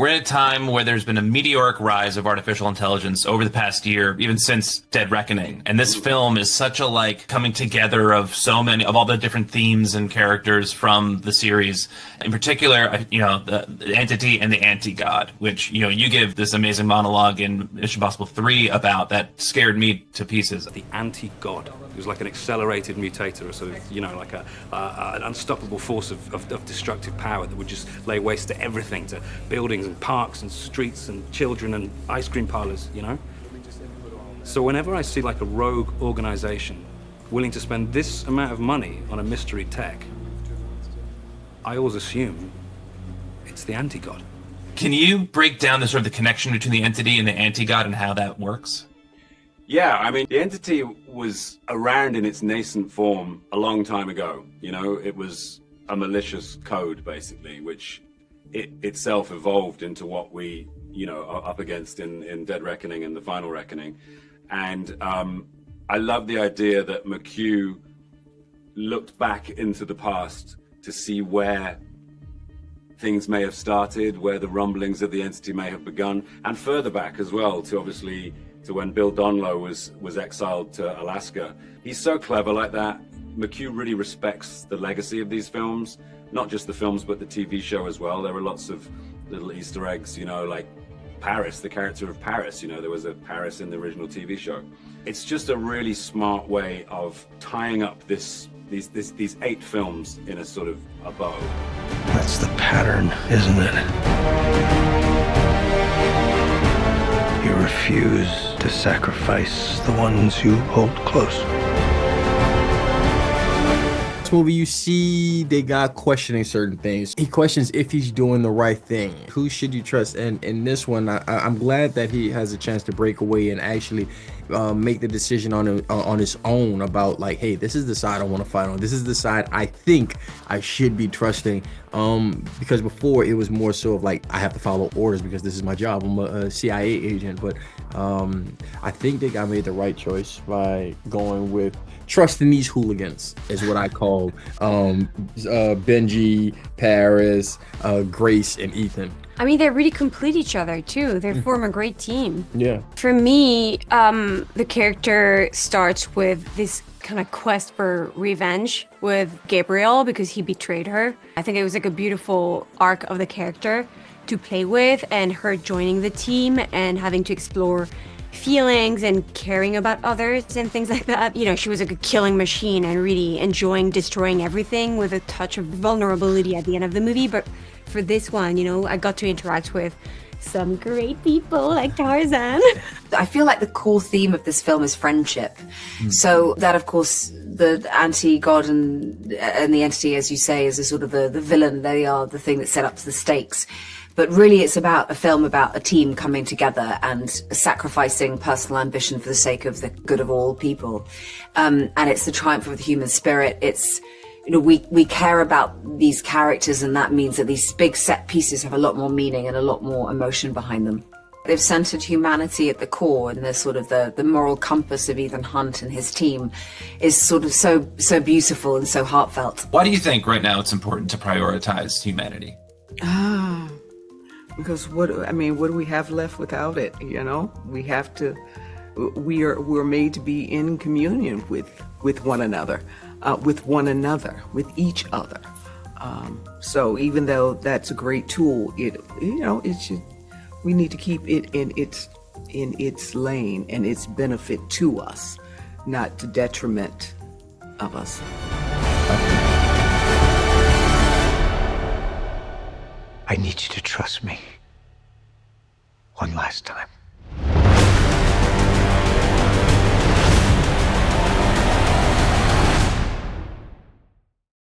We're in a time where there's been a meteoric rise of artificial intelligence over the past year, even since Dead Reckoning. And this film is such a coming together of so many of all the different themes and characters from the series. In particular, the entity and the anti-god, which, you give this amazing monologue in Mission Impossible 3 about that scared me to pieces. The anti-god. It was like an accelerated mutator, a sort of, like an unstoppable force of destructive power that would just lay waste to everything, to buildings and parks and streets and children and ice cream parlors, So whenever I see a rogue organization willing to spend this amount of money on a mystery tech, I always assume it's the anti-god. Can you break down the connection between the entity and the anti-god and how that works? Yeah, I mean, the entity was around in its nascent form a long time ago. It was a malicious code, basically, which it itself evolved into what we, are up against in Dead Reckoning and the Final Reckoning. And I love the idea that McHugh looked back into the past to see where things may have started, where the rumblings of the entity may have begun, and further back as well, to obviously to when Bill Donlow was exiled to Alaska. He's so clever like that. McHugh really respects the legacy of these films, not just the films, but the TV show as well. There were lots of little Easter eggs, like Paris, the character of Paris. There was a Paris in the original TV show. It's just a really smart way of tying up these 8 films in a sort of a bow. That's the pattern, isn't it? You refuse to sacrifice the ones you hold close. This movie, you see Degas questioning certain things. He questions if he's doing the right thing. Who should you trust? And in this one, I'm glad that he has a chance to break away and actually make the decision on his own about hey, this is the side I want to fight on. This is the side I think I should be trusting. Because before it was more so of I have to follow orders because this is my job. I'm a CIA agent. But I think they made the right choice by going with trusting these hooligans, is what I call Benji, Paris, Grace, and Ethan. I mean, they really complete each other too. They form a great team. Yeah. For me, the character starts with this kind of quest for revenge with Gabriel because he betrayed her. I think it was a beautiful arc of the character to play with, and her joining the team and having to explore feelings and caring about others and things like that. She was a killing machine and really enjoying destroying everything with a touch of vulnerability at the end of the movie. But for this one, I got to interact with some great people like Tarzan. I feel like the core theme of this film is friendship. So that, of course, the anti-god and the entity, as you say, is a sort of the villain. They are the thing that set up the stakes. But really, it's about a film about a team coming together and sacrificing personal ambition for the sake of the good of all people. And it's the triumph of the human spirit. It's, we care about these characters, and that means that these big set pieces have a lot more meaning and a lot more emotion behind them. They've centered humanity at the core, and the sort of the moral compass of Ethan Hunt and his team is sort of so beautiful and so heartfelt. Why do you think right now it's important to prioritize humanity? Because what do we have left without it? We have to. We're made to be in communion with one another, with each other. So even though that's a great tool, we need to keep it in its lane and its benefit to us, not to detriment of us. I need you to trust me one last time.